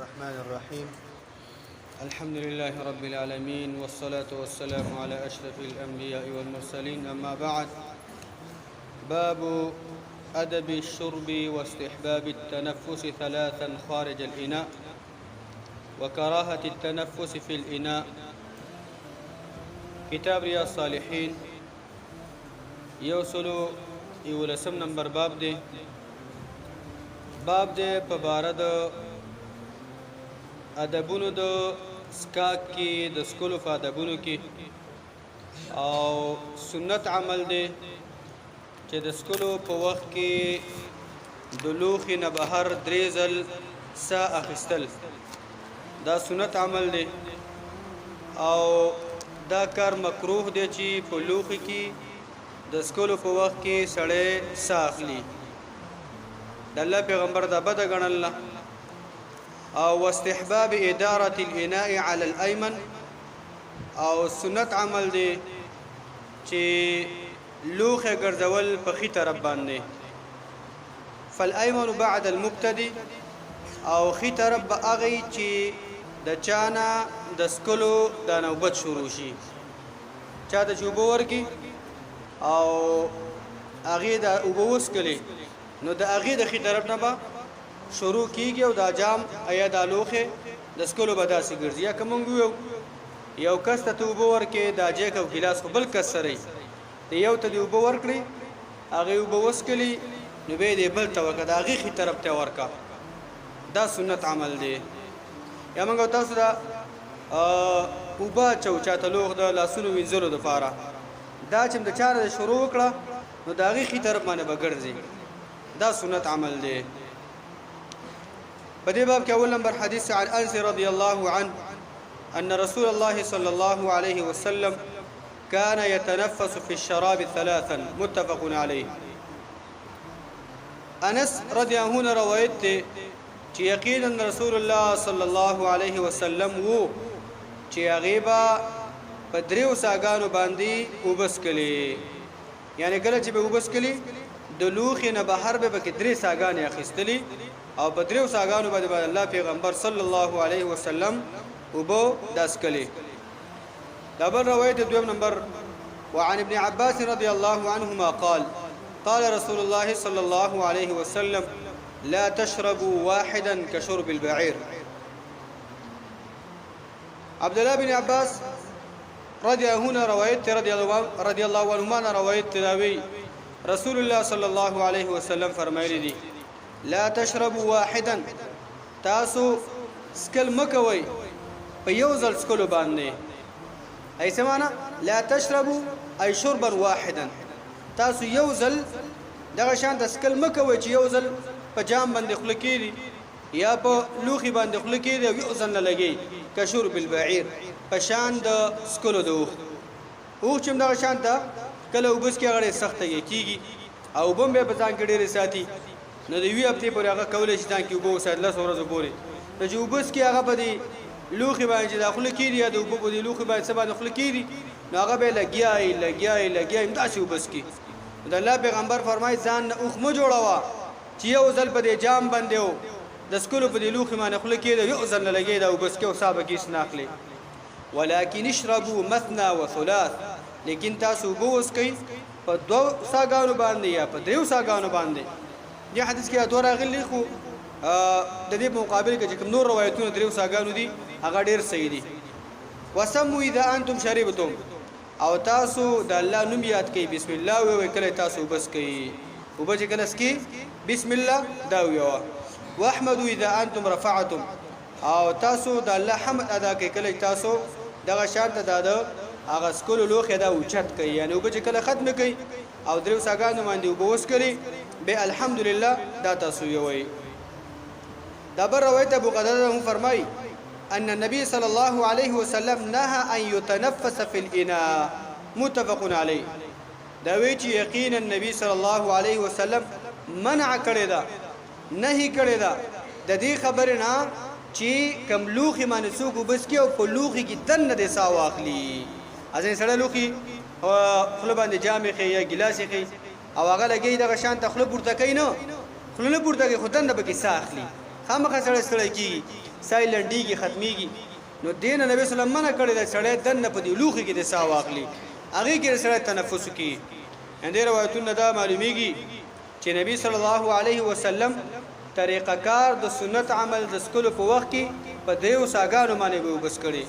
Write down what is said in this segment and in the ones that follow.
الرحمن الرحيم. الحمد لله رب العالمين، والصلاة والسلام على أشرف الأنبياء والمرسلين، أما بعد. باب أدب الشرب واستحباب التنفس ثلاثا خارج الإناء وكراهة التنفس في الإناء. كتاب رياض الصالحين يوصلو يولسم نمبر باب دي په باره د ادبونو د سکاک کې د سکولو په ادبونو کې او سنت عمل دی چې د سکولو په وخت کې د لوښي نه بهر درې ځل ساه اخیستل دا سنت عمل دی او دا کار مکروه دی چې په لوښي کې د سکولو په وخت کې سړی ساه اخلي. د الله پیغمبر دا بد غنل او واستحباب اداره الاناء على الايمن او سنت عمل دی چې لوخه ګرځول په خي طرف باندې فالايمن بعد المبتدي او خي طرف به اغه چې د چانا د سکلو د نوبت شروع شي چا د جوبو ورکی او اغه د وبوس کلی نو د اغه د خي طرف نه به شروع کیږي او دا جام ایا د لوخه د سکولو بداسي ګرځي یا کومو یو کس ته وبو ورکه دا جیک او ګلاس خپل کسرې دی یو ته وبو ورکړي اغه وبو وسکلی نو به دې بل ته ورکه دا اغه خي طرف ته ورکا دا سنت عمل دی. یا موږ تاسو دا وبا چوچاته لوخ د لاسونو وینځلو د فاره دا چې د چاره شروع وکړه نو دا اغه خي طرف باندې بغرځي دا سنت عمل دی. بدي باب كأول نمبر حديث عن أنس رضي الله عنه أن رسول الله صلى الله عليه وسلم كان يتنفس في الشراب ثلاثا متفق عليه. أنس رضي الله عنه روایت چې یقینا رسول الله صلى الله عليه وسلم وو چې غیبا پدریو ساګانو باندې وبس کلی یعنی کله چې به وبس کلی د لوخي نه بهر به کې درې ساګانې اخیستلی او بدریو ساګانو باندې الله پیغمبر صلی الله علیه وسلم وبو داس کلی. دبر روایت دویم نمبر وعن ابن عباس رضي الله عنهما قال قال رسول الله صلى الله عليه وسلم لا تشربوا واحدا كشرب البعير. عبد الله بن عباس رضي الله عنهما روایت تراوی رسول الله صلى الله عليه وسلم فرمایلی دي لا تشربوا واحدا تاسو سکل مکوي په یو ځل سکلو باندې ای سمانا لا تشربوا اي شربا واحدا تاسو یو ځل دغه شان د سکل مکوي چې یو ځل په جام باندې خلکېږي یا په لوخي باندې خلکېږي یو ځل نه لګي کشرب البعير په شان د سکلو دوه او چې دغه شان ته کله وبس کې غړې سخته کیږي او بم به بزان کې ډېر ساتي نو دی وی هفته پر هغه کولې چې تان کې وبو سات له سورزو پورې ته چې وبس کې هغه بدی لوخي باندې داخله کیږي یا د وبو بدی لوخي باندې سبا داخله کیږي نو هغه به لګیای امداسي وبس کې د الله پیغمبر فرمای ځان اوخ مو جوړوا چې یو ځل په دې جام باندې و د سکولو په دې لوخي باندې خله کېده یو ځل لګي دا وبس کې او صاحب کې سناخلي ولكن اشربوا مثنى وثلاث لیکن تاسو بوس کوي په دو ساګانو باندې یا په دریو ساګانو باندې. دې حدیث کې اتور غلي خو د دې مقابل کې کوم نور روایتونه دریو ساګانو دي هغه ډېر صحیح دي. وسموا اذا انتم شربتم او تاسو د الله نوم یاد کوي بسم الله وی کله تاسو بس کوي او به کله سکي بسم الله دا وی واحمدوا اذا انتم رفعتم او تاسو د الله حمد ادا کوي کله تاسو دغه شرط داده هغه سکول لوخه دا اوچت کوي یعنی وب چې کله ختم کوي او درو ساګانو باندې وبوس کوي به الحمدلله دا تاسو وي. دا بر روایت ابو قتاده هم فرمای ان النبي صلى الله عليه وسلم نهى ان يتنفس في الاناء متفق عليه. دا وی چې یقینا النبي صلى الله عليه وسلم منع کړی دا نهي کړی دا د دې خبره نه چې کم لوخي باندې څوک وبس کې او په لوخي کې دنه د سا واخلي ازې سره لوخي خپل باندې جامې خي یا ګلاس خي او هغه لګي دغه شان تخلو پورته کوي نو خلونه پورته کوي خدان د بکی ساخلي خامخا سره سره کی سایلنډیږي ختميږي نو دین نبی صلی الله علیه وسلم منع کړی دا سړی دنه په دی لوخي کې د ساه واخلي هغه کې سړی تنفس کوي اندې روایتونه دا معلومیږي چې نبی صلی الله علیه وسلم طریقه کار د سنت عمل د سکلو په وخت کې په دیو ساګانو باندې به وبس کړي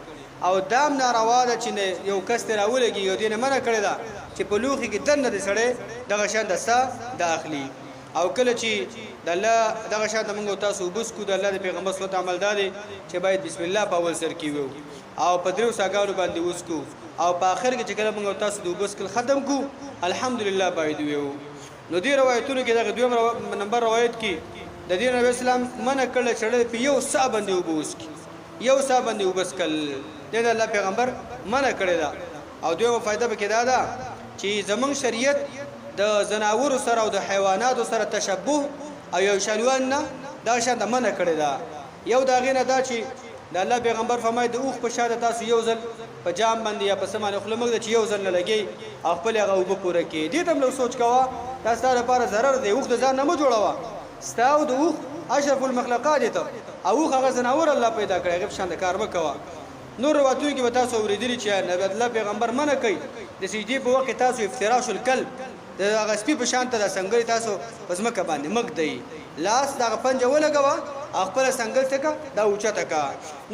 او دام ناروا ده چې یو کس ته راولږي یو دین منع کړی دا چې په لوخي کې دنه د سړی دغه شان د ساه داخلي او کله چې د الله دغه شان موږ تاسو وبس کو د الله د پیغمبر صلی الله علیه وسلم عمل دادي چې باید بسم الله په اول سر کې وو او په درو ساګانو باندې وسکو او په اخر کې چې کله موږ تاسو د وبس کل ختم کو الحمدلله باید وو نو دی روایتونو کې دغه دویم نمبر روایت کې د دین نبی اسلام منع کړل چې په یو ساه باندې وبوس کی یو ساه باندې وبس کل د الله پیغمبر منع کړی دا او دویمه فائدہ به کې دا ده چې زمون شریعت د زناور سره او د حیوانات سره تشبوه او یو شلوان نه دا شان د منع کړی دا یو دا غینه دا چې د الله پیغمبر فرمایي د اوخ په شاده تاسو یو ځل په جام باندې یا په سمانه خپل موږ چې یو ځل نه لګي او خپل هغه وب پوره کې دې تم لو سوچ کوا تاسو لپاره ضرر دی اوخ د ځان نه مو جوړوا ستاو د اوخ اشرف المخلوقات ته او هغه زناور الله پیدا کړی غو شان د کار وکوا نور واتوي کې تاسو اوریدلی چې نبی الله پیغمبر منع کوي د سجدي په وخت تاسو افتراش الکلب د هغه سپي په شان ته څنګه تاسو پزمکه باندې مګ دی لاس دغه پنجه ولګوا خپل څنګه تکا دا اوچته کا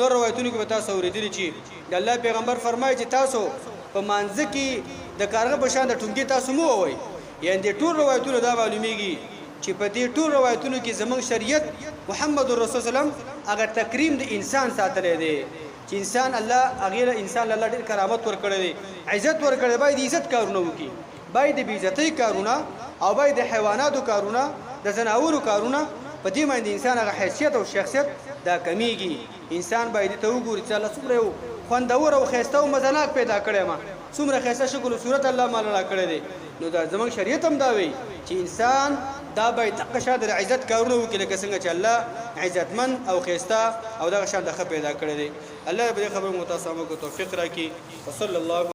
نور روایتونو کې تاسو اوریدلی چې د الله پیغمبر فرمایي چې تاسو په مانځ کې د کارغه په شان د ټونګي تاسو مو وای یعنی ټول روایتونو دا معلومیږي چې په دې ټول روایتونو کې زموږ شریعت محمد رسول الله هغه تکریم د انسان ساتلې دی چې انسان الله هغه انسان الله ډېر کرامت ورکړي دی عزت ورکړي باید عزت کارونه وکړي باید بی عزتۍ کارونه او باید حیواناتو کارونه د زناورو کارونه په دې باندې انسان هغه حیثیت او شخصیت دا کمیږي انسان باید ته وګوري چې الله څومره یو خوندور او خیسته او مزناک پیدا کړی ما څومره خیسته شکل او صورت الله مالا کړی دی نو دا زموږ شریعت هم دا وی چې انسان دا باید دغه شان د عزت کارونه وکړي لکه څنګه چې الله عزتمن او خیسته او دغه شان د خپل پیدا کړی دی الله به خبر متاسمه کو توفیق راکړي وصلی الله